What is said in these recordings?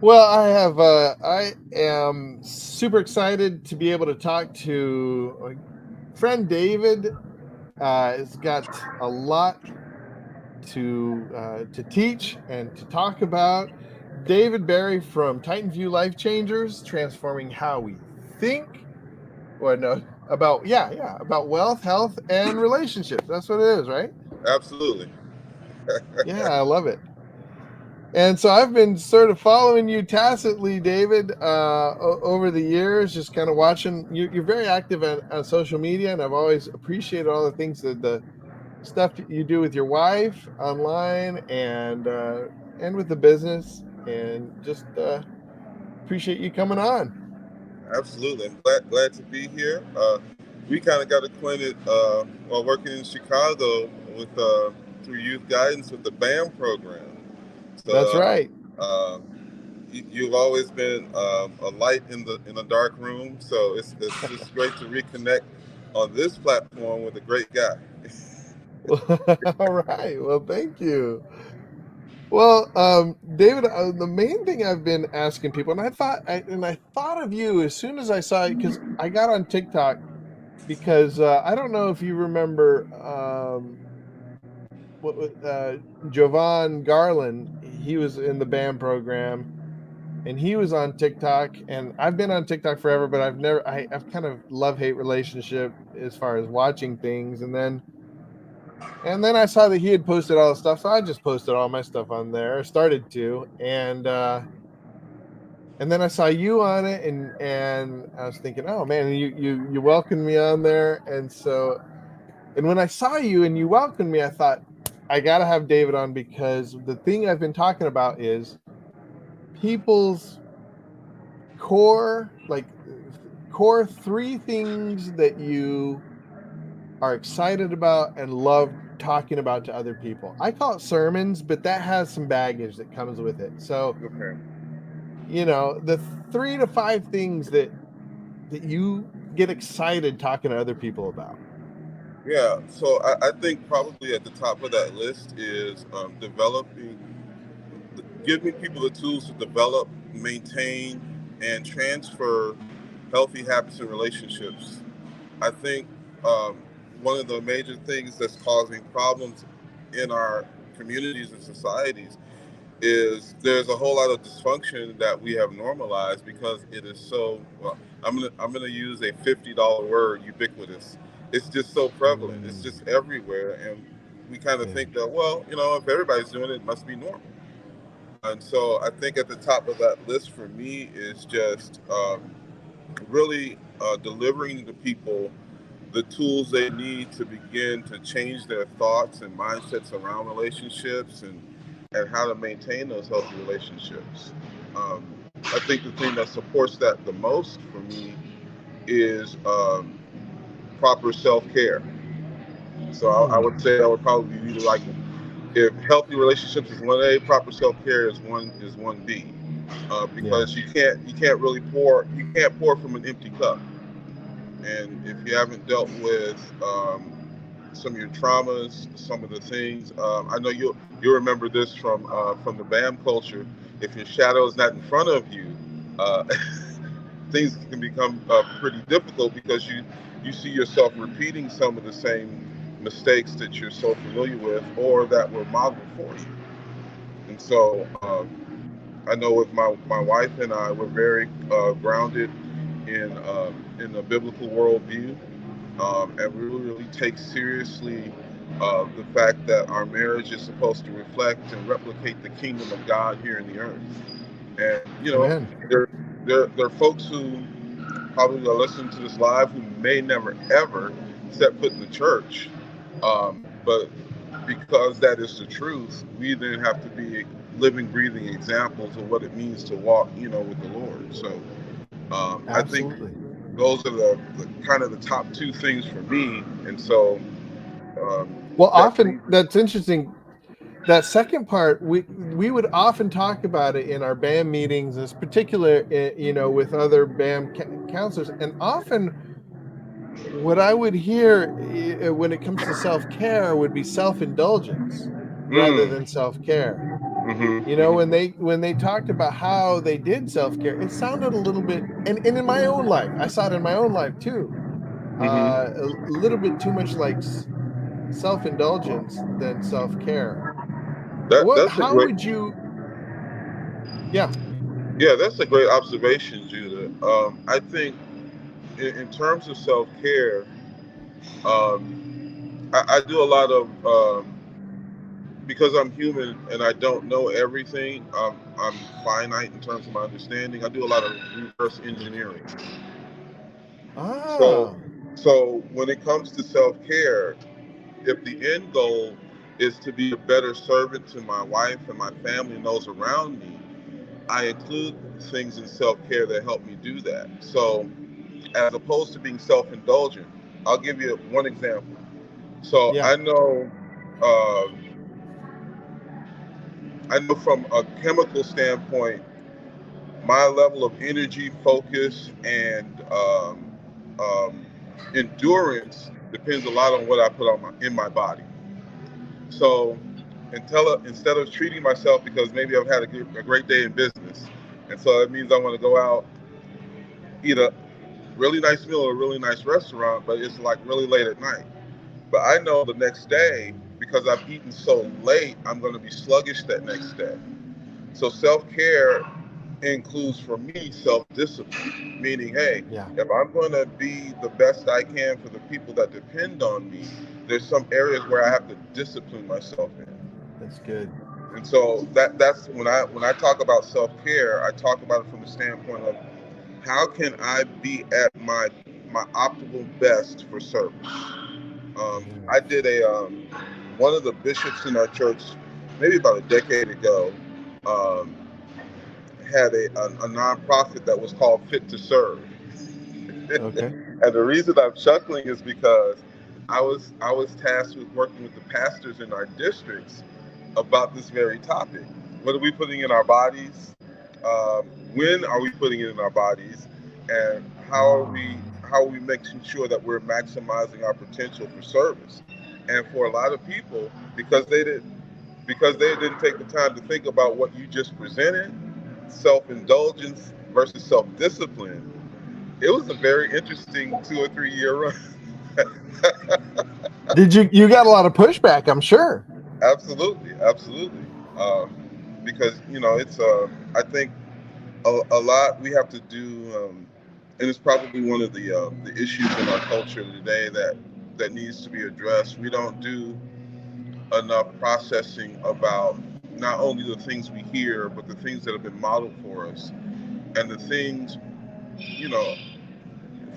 Well, I am super excited to be able to talk to my friend David. Has got a lot to teach and to talk about. David Barry from Titan View Life Changers, transforming how we think. Well, no, about about wealth, health, and relationships. That's what it is, right? Absolutely. Yeah, I love it. And so I've been sort of following you tacitly, David, over the years, just kind of watching. You're very active on social media, and I've always appreciated all the things that the stuff you do with your wife online and with the business, and just appreciate you coming on. Absolutely. I'm glad to be here. We kind of got acquainted while working in Chicago with through youth guidance with the BAM program. That's So right. you've always been a light in the dark room. So it's just great to reconnect on this platform with a great guy. All right. Well, thank you. Well, David, the main thing I've been asking people, and I thought of you as soon as I saw it because I got on TikTok because I don't know if you remember Jovan Garland. He was in the band program, and he was on TikTok. And I've been on TikTok forever, but I've kind of love hate relationship as far as watching things, and then I saw that he had posted all the stuff, so I just posted all my stuff on there. I started to, and then I saw you on it, and I was thinking, oh man, you welcomed me on there, and when I saw you and you welcomed me, I thought I got to have David on because the thing I've been talking about is people's core, like core three things that you are excited about and love talking about to other people. I call it sermons, but that has some baggage that comes with it. So, Okay. the 3 to 5 things that you get excited talking to other people about. Yeah. So I think probably at the top of that list is giving people the tools to develop, maintain, and transfer healthy habits and relationships. I think um, one of the major things that's causing problems in our communities and societies is there's a whole lot of dysfunction that we have normalized because it is so. Well, I'm gonna use a $50 word, ubiquitous. It's just so prevalent. It's Mm, just everywhere, and we kind of yeah. think that, well, if everybody's doing it, it must be normal. And so I think at the top of that list for me is just really delivering to people the tools they need to begin to change their thoughts and mindsets around relationships and how to maintain those healthy relationships. Um, I think the thing that supports that the most for me is proper self care. So I would Mm, say that would probably be like if healthy relationships is 1A, proper self care is 1B. yeah. Because you can't really pour from an empty cup. And if you haven't dealt with some of your traumas, some of the things, I know you'll remember this from the BAM culture. If your shadow is not in front of you, uh, things can become pretty difficult because you see yourself repeating some of the same mistakes that you're so familiar with or that were modeled for you. And so I know with my wife and I, we're very grounded in a biblical worldview, and we really take seriously the fact that our marriage is supposed to reflect and replicate the kingdom of God here in the earth. And Amen. there are folks who probably are listening to this live who may never ever set foot in the church, but because that is the truth, we then have to be living, breathing examples of what it means to walk, with the Lord. So I think Absolutely. those are the kind of the top two things for me. And so um, Well, that often leads. that's interesting. That second part, we would often talk about it in our BAM meetings, as particular, with other BAM counselors, and often what I would hear when it comes to self care would be self indulgence rather Mm, than self care. Mm-hmm. You know, Mm-hmm. when they talked about how they did self-care, it sounded a little bit, and in my own life, I saw it in my own life too. Mm-hmm. A little bit too much like self-indulgence than self-care. That's a How great, would you, yeah, yeah, that's a great observation, Judah. I think in terms of self care, I do a lot of because I'm human and I don't know everything. I'm finite in terms of my understanding. I do a lot of reverse engineering. So, ah, so when it comes to self care, if the end goal is to be a better servant to my wife and my family and those around me, I include things in self care that help me do that. So, as opposed to being self indulgent, I'll give you one example. So, yeah, uh, I know from a chemical standpoint, my level of energy, focus, and um, endurance depends a lot on what I put on in my body. So instead of treating myself because maybe I've had a great day in business, and so it means I want to go out, eat a really nice meal at a really nice restaurant, but it's like really late at night. But I know the next day, because I've eaten so late, I'm going to be sluggish that next day. So self care includes for me self discipline, meaning, hey, yeah, if I'm going to be the best I can for the people that depend on me, there's some areas where I have to discipline myself in. that's good. And so that's when I talk about self care, I talk about it from the standpoint of how can I be at my optimal best for service. I Mm. did a one of the bishops in our church, maybe about a decade ago, um, had a nonprofit that was called Fit to Serve. Okay. And the reason I'm chuckling is because I was tasked with working with the pastors in our districts about this very topic. What are we putting in our bodies? When are we putting it in our bodies? And how are we making sure that we're maximizing our potential for service? And for a lot of people, because they didn't take the time to think about what you just presented, self-indulgence versus self-discipline, it was a very interesting 2 or 3 year run. Did you got a lot of pushback, I'm sure. Absolutely, absolutely. Um, because it's I think a lot we have to do, and it's probably one of the issues in our culture today that needs to be addressed. We don't do enough processing about not only the things we hear, but the things that have been modeled for us, and the things you know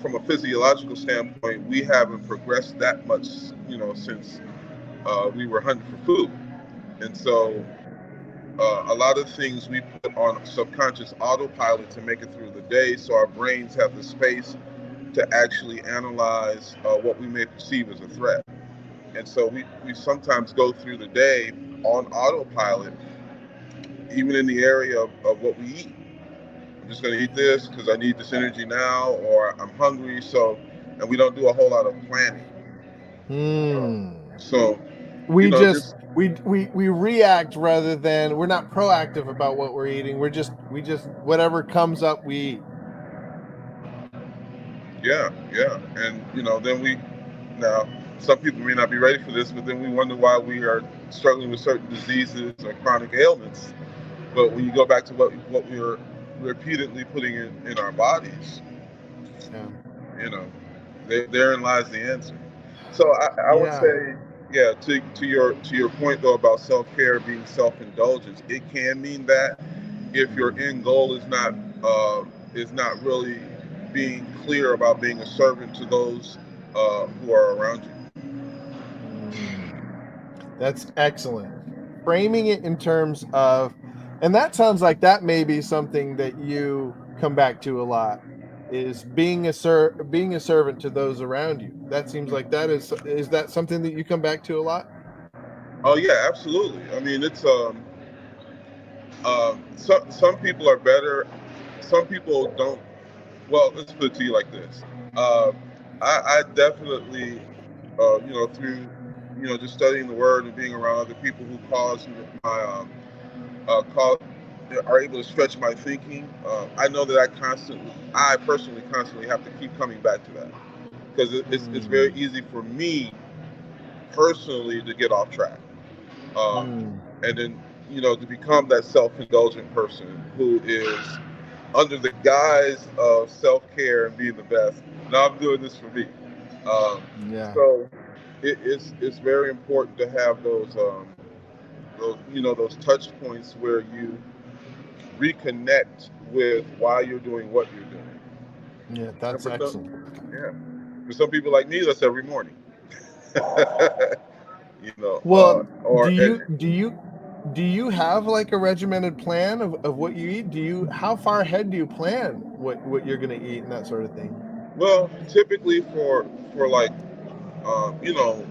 from a physiological standpoint, we haven't progressed that much, since we were hunting for food. And so a lot of things we put on subconscious autopilot to make it through the day so our brains have the space to actually analyze what we may perceive as a threat. And so we sometimes go through the day on autopilot, even in the area of what we eat. I'm just going to eat this because I need this energy now, or I'm hungry. So, and we don't do a whole lot of planning. Hmm. So, We just just we react rather than, we're not proactive about what we're eating. We just whatever comes up we eat. yeah, yeah, and then now some people may not be ready for this, but then we wonder why we are struggling with certain diseases or chronic ailments. But when you go back to what we are repeatedly putting in our bodies, Yeah. you know, therein lies the answer. So I would Yeah. say, yeah, to your point though about self care being self indulgence, it can mean that if your Mm. end goal is not really being clear about being a servant to those who are around you. Mm. That's excellent. Framing it in terms of, and that sounds like that may be something that you come back to a lot, is being a servant to those around you. That seems like is that something that you come back to a lot? Oh yeah, absolutely. I mean, it's some people are better. Some people don't. Well, let's put it to you like this. Uh, I definitely, through just studying the word and being around other people who cause my call, are able to stretch my thinking. I know that I personally constantly have to keep coming back to that because it's very Mm. easy for me personally to get off track, um, Mm. and then to become that self-indulgent person who is under the guise of self-care and being the best. Now I'm doing this for me. Um, Yeah. so it's very important to have those those touch points where you reconnect with why you're doing what you're doing. Yeah, And that's for some, excellent. yeah, for some people like me, that's every morning. Well, do or you do you do you have like a regimented plan of what you eat? Do you how far ahead do you plan what you're gonna eat and that sort of thing? well, typically for like you know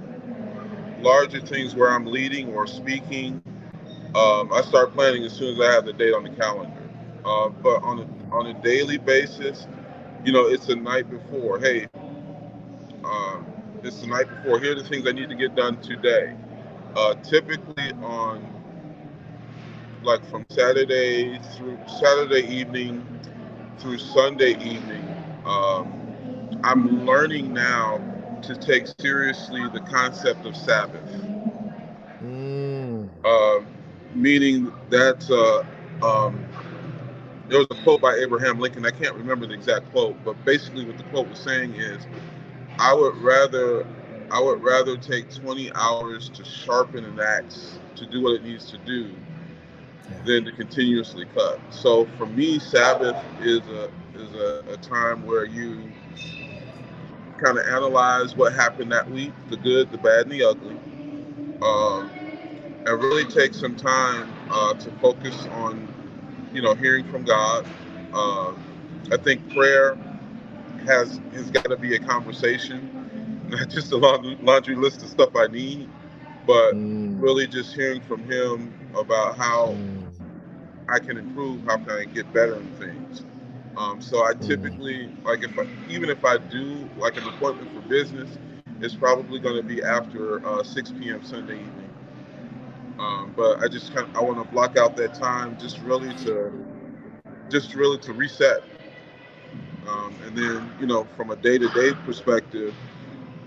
larger things where I'm leading or speaking, I start planning as soon as I have the date on the calendar. But on a daily basis, it's the night before. Hey, um, it's the night before. Here are the things I need to get done today. Typically on like from Saturday evening through Sunday evening, I'm learning now to take seriously the concept of Sabbath. Mm. Um, Meaning that there was a quote by Abraham Lincoln. I can't remember the exact quote, but basically what the quote was saying is, I would rather I would rather take 20 hours to sharpen an axe to do what it needs to do Yeah. than to continuously cut. So for me, Sabbath is a time where you kind of analyze what happened that week, the good, the bad, and the ugly, um, and really take some time to focus on hearing from God. Um, I think prayer has got to be a conversation, not just a laundry list of stuff I need, but Mm. really just hearing from Him about how Mm. I can improve, how can I get better in things. So I Mm. typically like even if I do like an appointment for business, it's probably going to be after 6 p.m. Sunday evening. But I want to block out that time just really to reset. And then from a day-to-day perspective,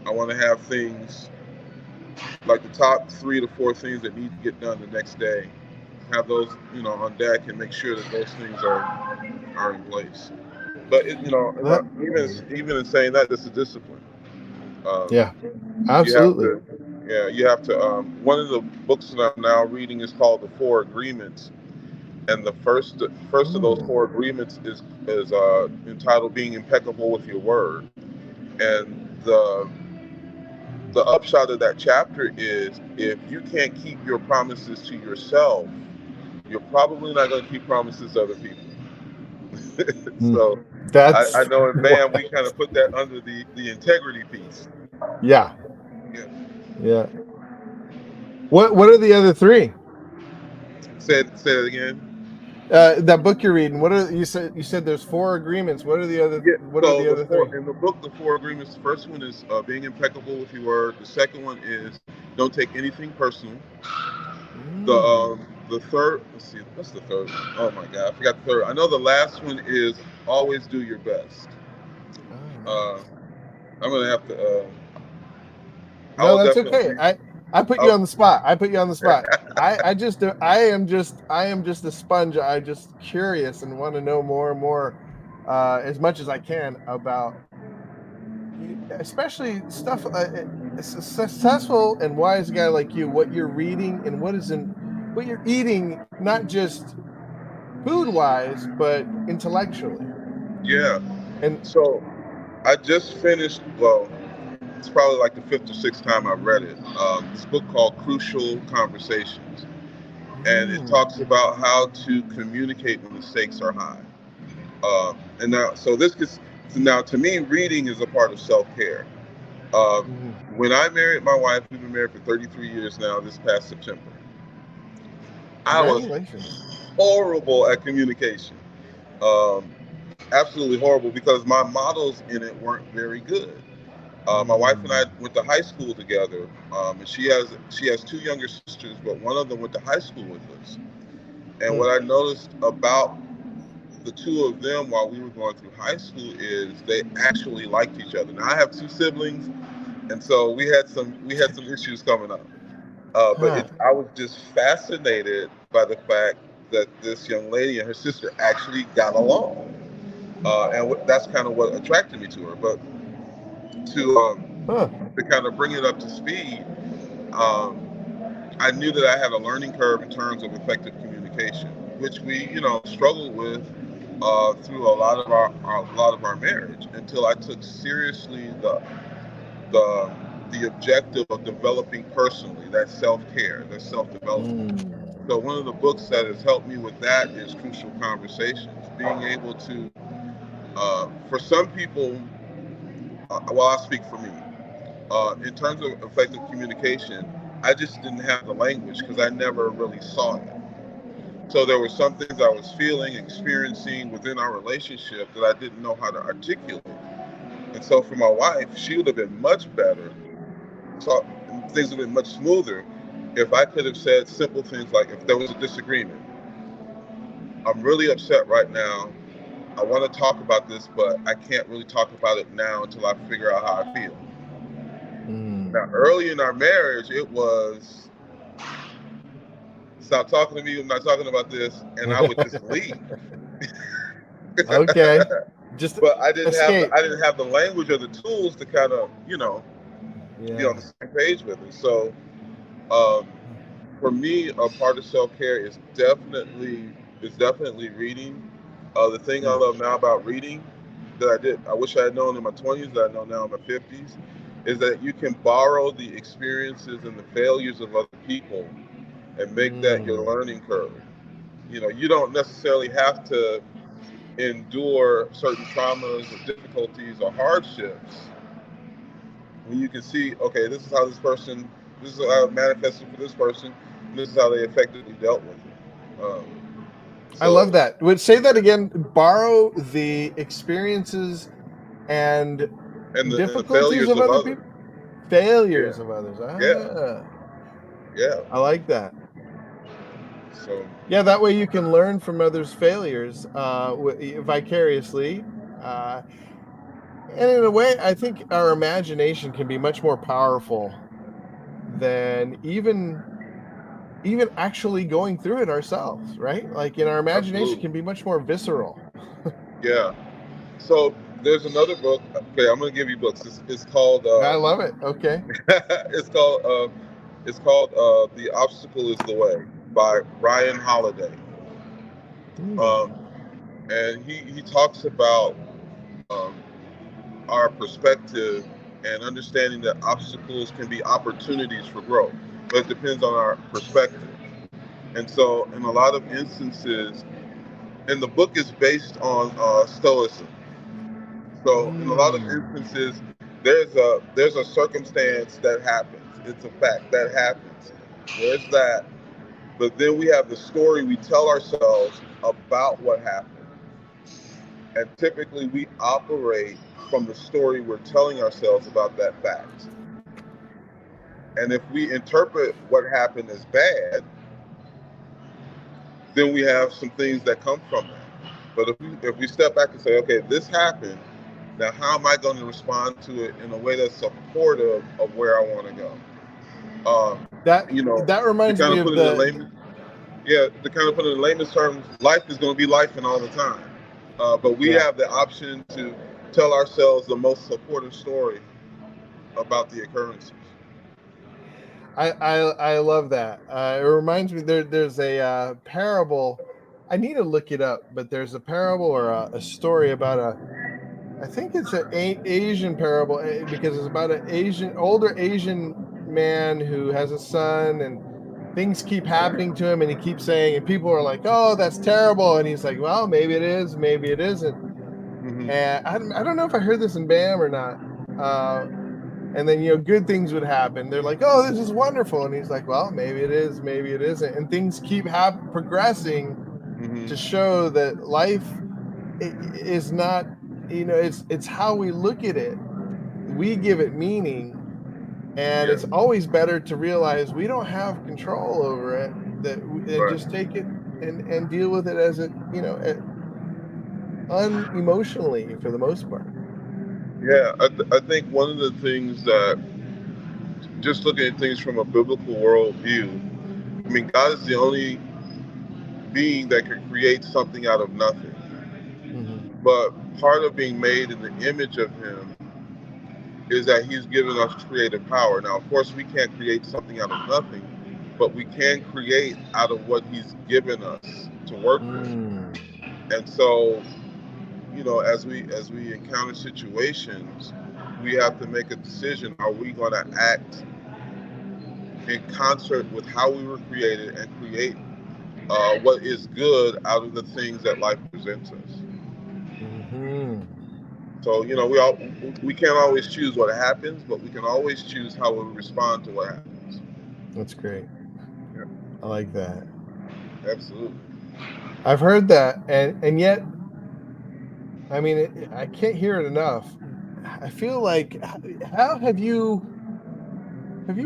I want to have things like the top 3 to 4 things that need to get done the next day. Have those on deck and make sure that those things are in place. But That, even in saying that, it's a discipline. Um, yeah, you have absolutely. to, yeah, you have to. One of the books that I'm now reading is called The Four Agreements, and the first of those Mm. four agreements is entitled "Being Impeccable with Your Word," and the upshot of that chapter is if you can't keep your promises to yourself, you're probably not going to keep promises to other people. Mm. So I That's know in what. BAM we kind of put that under the integrity piece. Yeah. Yeah. Yeah. What are the other three? Say it again. That book you're reading. What are you said there's four agreements. What are the other Yeah. what are So the the other four three? in the book, the four agreements. The first one is being impeccable with your word. The second one is don't take anything personal. The third, let's see, what's the third one? Oh my God, I forgot the third. I know the last one is always do your best. Oh, Uh, nice. I'm gonna have to. I No, will that's okay. definitely. I put you I'll, on the spot. I put you on the spot. I am just a sponge. I'm just curious and want to know more and more, as much as I can about, especially stuff. A successful and wise guy like you, what you're reading and what you're eating, not just food wise, but intellectually. yeah. And So I just finished. Well, it's probably like the fifth or sixth time I've read it. This book called Crucial Conversations, and it mm, talks about how to communicate when the stakes are high. And now, so now to me, reading is a part of self care. Uh, mhm. when I married my wife, we've been married for 33 years now. This past September, I was Congratulations. horrible at communication. Um, Absolutely horrible because my models in it weren't very good. My wife and I Mm, went to high school together, and she has two younger sisters, but one of them went to high school with us. And what I noticed about the two of them while we were going through high school is they actually liked each other. Now I have two siblings, and so we had some issues coming up. But Huh. I was just fascinated by the fact that this young lady and her sister actually got along, and that's kind of what attracted me to her. But to Huh. to kind of bring it up to speed, um, I knew that I had a learning curve in terms of effective communication, which we, struggled with through a lot of our marriage until I took seriously the the objective of developing personally, that self care, that self development. Mm. So one of the books that has helped me with that is Crucial Conversations. Being able to, for some people, well, I'll speak for me. In terms of effective communication, I just didn't have the language because I never really saw it. So there were some things I was feeling, experiencing within our relationship that I didn't know how to articulate. And so for my wife, she would have been much better. So things would have been much smoother if I could have said simple things like, if there was a disagreement, I'm really upset right now. I want to talk about this, but I can't really talk about it now until I figure out how I feel. Now, Mm. early in our marriage, it was stop talking to me. I'm not talking about this, and I would just leave. Okay. Just But I didn't have the escape. I didn't have the language or the tools to kind of be on the Yeah. same page with it. So um, for me, a part of self care is definitely reading. The thing I Mm. love now about reading that I wish I had known in my 20s, that I know now in my 50s, is that you can borrow the experiences and the failures of other people and make that your Mm. learning curve. You don't necessarily have to endure certain traumas or difficulties or hardships when you can see, okay, this is how it manifested for this person, and this is how they effectively dealt with it. I love So, that. Would say that again. Borrow the experiences and and the difficulties failures of of other others. people, Yeah, failures of others. yeah, Ah, yeah. I like that. So, Yeah, that way you can learn from others' failures vicariously. Uh, and in a way, I think our imagination can be much more powerful than even actually going through it ourselves, right? Like in our imagination absolutely, can be much more visceral. yeah. So there's another book. Okay, I'm gonna give you books. It's called I love it. Okay. it's called The Obstacle Is the Way by Ryan Holiday. Hmm. Um, and he talks about um, our perspective and understanding that obstacles can be opportunities for growth, but it depends on our perspective. And so, in a lot of instances, and the book is based on Stoicism. So, in a lot of Mm. instances, there's a circumstance that happens. It's a fact that happens. There's that, but then we have the story we tell ourselves about what happened. And typically we operate from the story we're telling ourselves about that fact. And if we interpret what happened as bad, then we have some things that come from that. But if we step back and say, okay, this happened, now how am I going to respond to it in a way that's supportive of where I want to go? Um, That you know, that to reminds kind me of of put it in the layman, yeah, to kind of put it in layman's terms, life is going to be life and all the time. But we yeah. have the option to tell ourselves the most supportive story about the occurrences. I love that. It reminds me there's a parable. I need to look it up, but there's a parable or a story about a. I think it's an Asian parable because it's about an older Asian man who has a son, and things keep happening to him, and he keeps saying, and people are like, "Oh, that's terrible," and he's like, "Well, maybe it is, maybe it isn't." Mm-hmm. And I don't know if I heard this in BAM or not. Uh, and then good things would happen. They're like, "Oh, this is wonderful," and he's like, "Well, maybe it is, maybe it isn't," and things keep progressing to Mm-hmm. show that life is not. It's how we look at it. We give it meaning, and Yeah. it's always better to realize we don't have control over it. And Right. just take it. and deal with it as it, unemotionally for the most part. Yeah, I think one of the things that, just looking at things from a biblical worldview, I mean, God is the only being that can create something out of nothing. Hmm. But part of being made in the image of Him is that He's given us creative power. Now, of course, we can't create something out of nothing, but we can create out of what He's given us to work with. Mm. And so, as we encounter situations, we have to make a decision: are we going to act in concert with how we were created and create what is good out of the things that life presents us? Hmm. So, we can't always choose what happens, but we can always choose how we respond to what happens. That's great. Yeah, I like that. absolutely. I've heard that, and yet, I mean, I can't hear it enough. I feel like, how have you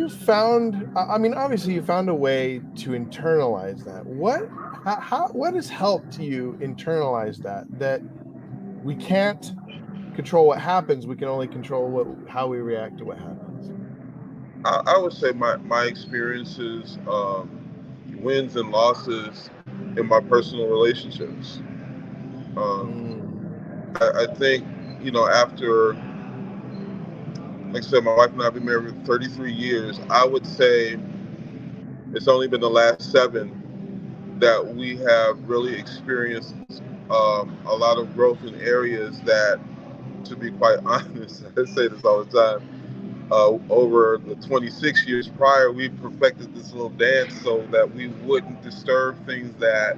found? I mean, obviously, you found a way to internalize that. What has helped you internalize that we can't control what happens. We can only control how we react to what happens. I would say my experiences, wins and losses in my personal relationships. Um, Mm. I think, after, like I said, my wife and I have been married for 33 years. I would say it's only been the last 7 that we have really experienced a lot of growth in areas that, to be quite honest, I say this all the time. Over the 26 years prior, we perfected this little dance so that we wouldn't disturb things that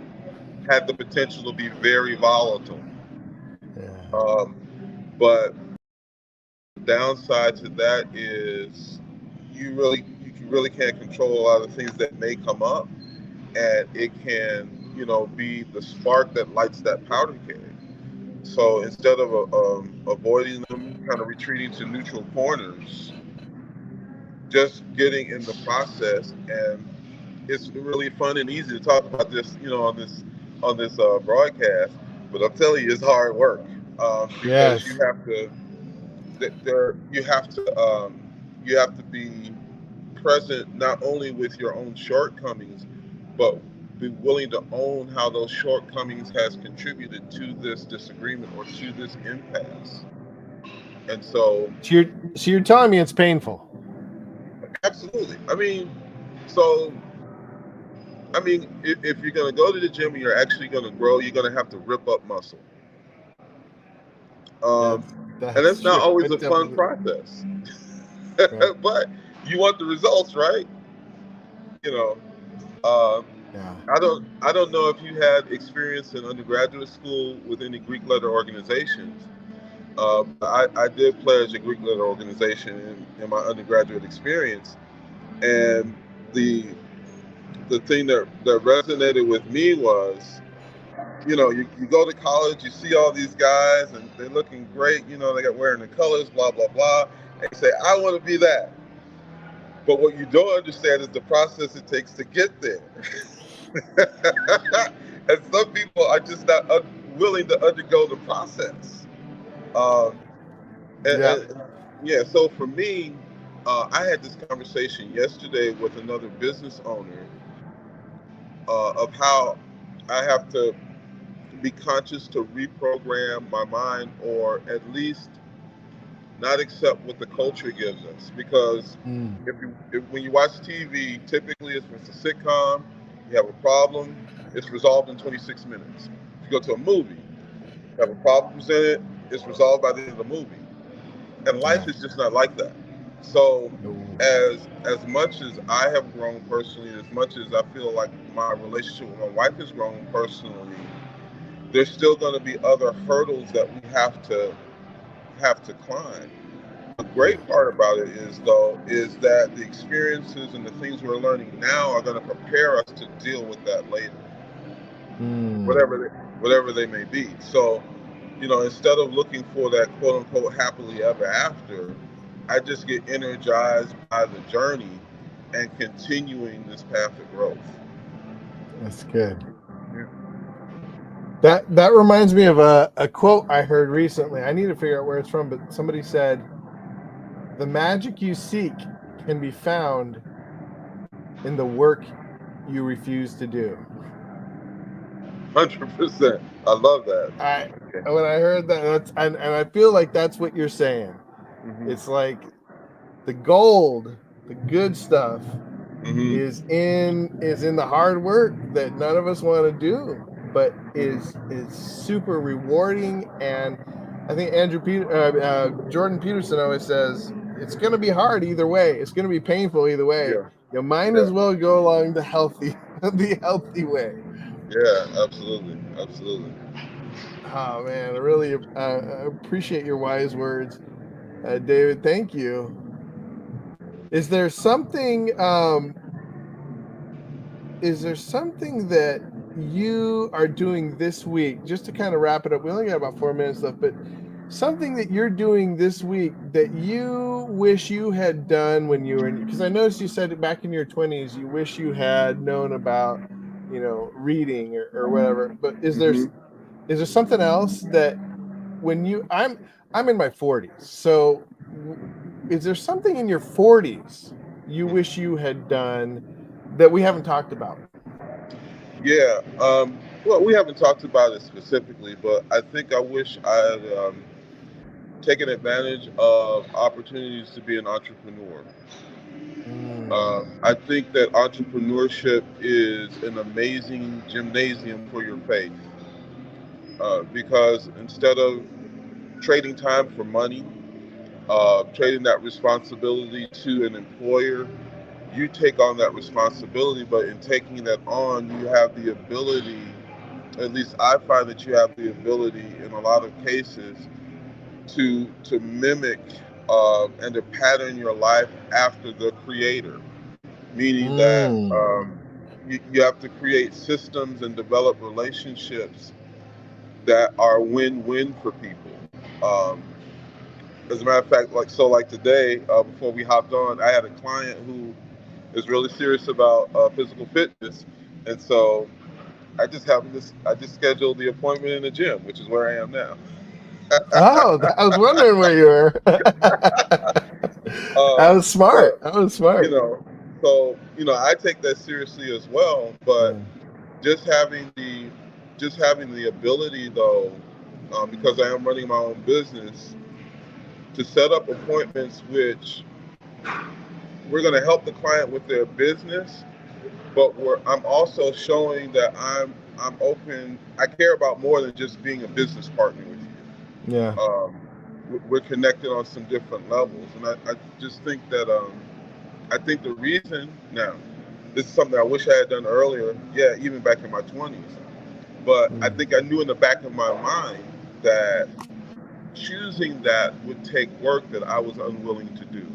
had the potential to be very volatile. Yeah. Um, but the downside to that is you really can't control a lot of things that may come up, and it can be the spark that lights that powder keg. So instead of avoiding them, kind of retreating to neutral corners, just getting in the process. And it's really fun and easy to talk about this, on this broadcast. But I'm telling you, it's hard work, because you Yes. have to there you have to be present not only with your own shortcomings, but be willing to own how those shortcomings has contributed to this disagreement or to this impasse. And so, So you're telling me it's painful. absolutely. If you're going to go to the gym and you're actually going to grow, you're going to have to rip up muscle. Um, That's and that's that's not true. always It a fun definitely process. right. But you want the results, right? You know, uh, Yeah. I don't know if you had experience in undergraduate school with any Greek letter organizations. But I did pledge a Greek letter organization in my undergraduate experience, and the the thing that resonated with me was, you go to college, you see all these guys, and they're looking great. They got wearing the colors, blah blah blah, and you say, I want to be that. But what you don't understand is the process it takes to get there. And some people are just not willing to undergo the process. Um, and, Yeah. and yeah, so for me, I had this conversation yesterday with another business owner, of how I have to be conscious to reprogram my mind, or at least not accept what the culture gives us. Because Mm. when you watch TV, typically if it's a sitcom, you have a problem, it's resolved in 26 minutes. If you go to a movie, you have a problem presented, it's resolved by the end of the movie. And life Yeah. is just not like that. So, No. as much as I have grown personally, as much as I feel like my relationship with my wife has grown personally, there's still going to be other hurdles that we have to climb. The Yeah. great part about it is that the experiences and the things we're learning now are going to prepare us to deal with that later, Mm. whatever they may be. So, instead of looking for that quote unquote happily ever after, I just get energized by the journey and continuing this path of growth. That's good. That reminds me of a quote I heard recently. I need to figure out where it's from, but somebody said, "The magic you seek can be found in the work you refuse to do." 100%. I love that. I Okay. when I heard that, and I feel like that's what you're saying. Hmm. It's like the gold, the good stuff Hmm. is in the hard work that none of us want to do, but Hmm. is super rewarding. And I think Jordan Peterson always says it's going to be hard either way. It's going to be painful either way. Yeah. You might Yeah. as well go along the healthy the healthy way. Yeah. Absolutely. Absolutely. Oh man, I really appreciate your wise words, David. Thank you. Is there something? Is there something that you are doing this week? Just to kind of wrap it up, we only got about 4 minutes left, but something that you're doing this week that you wish you had done when you were in, because I noticed you said back in your 20s you wish you had known about, reading or whatever. But Hmm. is there something else that when I'm in my 40s, so is there something in your 40s you wish you had done that we haven't talked about? Yeah. Well, we haven't talked about it specifically, but I think I wish I had taken advantage of opportunities to be an entrepreneur. Mm. I think that entrepreneurship is an amazing gymnasium for your faith, because instead of trading time for money, trading that responsibility to an employer, you take on that responsibility. But in taking that on, you have the ability, at least I find that you have the ability in a lot of cases to mimic and to pattern your life after the creator, meaning that Mm. you have to create systems and develop relationships that are win-win for people. Um, as a matter of fact, like today, before we hopped on, I had a client who is really serious about physical fitness, and so I just scheduled the appointment in the gym, which is where I am now. Oh, I was wondering where you were. That was smart. But That was you smart. know, so I take that seriously as well. But Yeah. just having the just having the ability though, because I am running my own business, to set up appointments which we're going to help the client with their business, but I'm also showing that I'm open. I care about more than just being a business partner with Yeah. you. We're connected on some different levels, and I just think that I think the reason now, this is something I wish I had done earlier. Yeah, even back in my 20s. But I Mm. think I knew in the back of my mind that choosing that would take work that I was unwilling to do.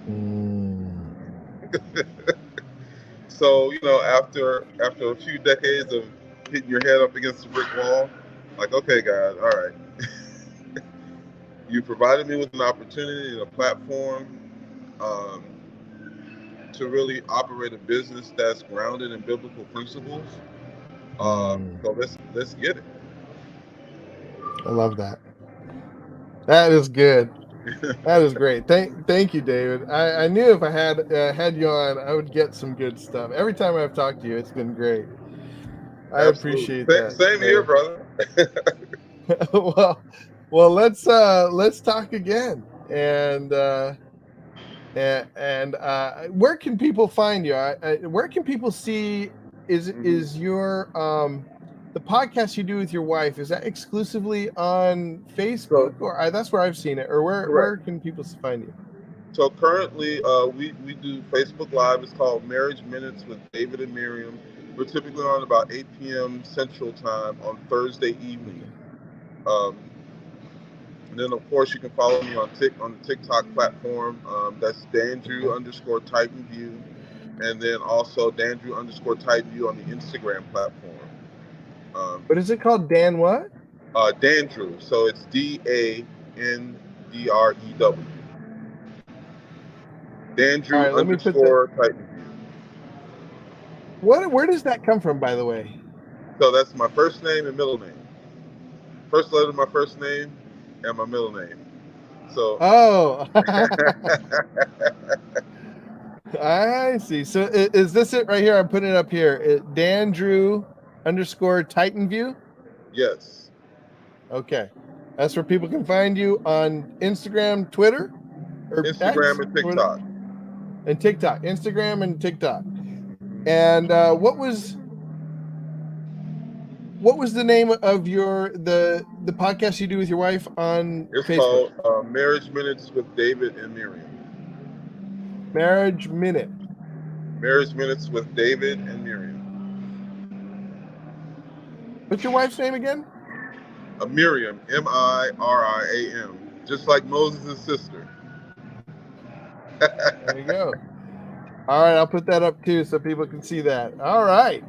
Mm. So after a few decades of hitting your head up against a brick wall, like, okay, God, all right, you provided me with an opportunity and a platform, um, to really operate a business that's grounded in biblical principles. Mm. So let's get I love that. That is good. That is great. Thank you, David. I knew if I had you on, I would get some good stuff. Every time I've talked to you, it's been great. I Absolutely. appreciate that. Same here, brother. well, let's talk again. And where can people find you? Where can people see Hmm. is your the podcast you do with your wife? Is that exclusively on Facebook, So or that's where I've seen it? Or correct. where can people find you? So currently, we do Facebook Live. It's called Marriage Minutes with David and Miriam. We're typically on about 8 p.m. Central Time on Thursday evening. Okay. Um, and then, of course, you can follow me on the TikTok platform. That's Dandrew Okay. underscore Titan View. And then also Dandrew underscore Titan View on the Instagram platform. Um, What is it called? Dan what? Dandrew. So it's Dandrew. All Dandrew right, let me put that. underscore Titan View. Where does that come from, by the way? So that's my first name and middle name. First letter of my first name and my middle name. So Oh, I see. So is this it right here? I'm putting it up here. Dan Drew _ Titan View. yes, Okay, that's where people can find you on Instagram, Twitter, or X, Instagram and TikTok. and TikTok. Instagram and TikTok. And what was the name of the podcast you do with your wife on It's Facebook? called Marriage Minutes with David and Miriam. Marriage Minute. Marriage Minutes with David and Miriam. What's your wife's name again? Miriam, Miriam, just like Moses' sister. There you go. All right, I'll put that up too so people can see that. All right.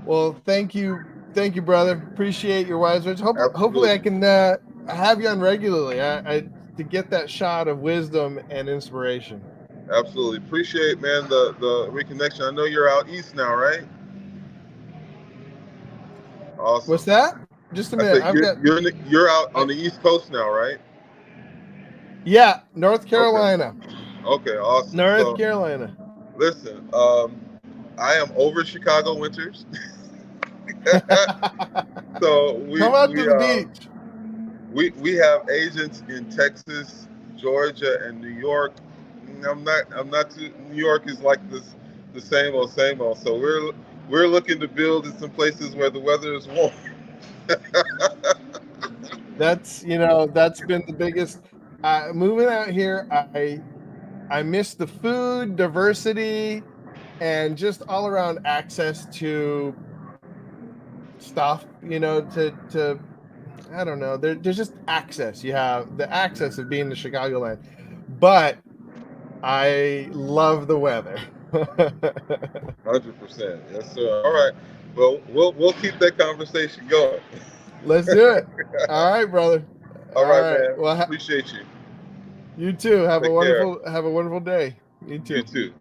Well, thank you, brother. Appreciate your wise words. Hopefully, I can have you on regularly. To get that shot of wisdom and inspiration. Absolutely. Appreciate, man, the reconnection. I know you're out east now, right? Awesome. What's that? Just a minute. You're out on the East Coast now, right? Yeah, North Carolina. Okay, awesome. North Carolina. Listen, I am over Chicago winters. So come out to the beach. We have agents in Texas, Georgia, and New York. I'm not too, New York is like this, the same old. So we're looking to build in some places where the weather is warm. That's been the biggest. Moving out here, I miss the food diversity and just all around access to stuff. To I don't know. There's just access. You have the access of being to Chicagoland, but I love the weather. 100%. Yes, sir. All right. Well, we'll keep that conversation going. Let's do it. All right, brother. All right, man. Well, appreciate you. You too. Have Take a wonderful day. You too. You too.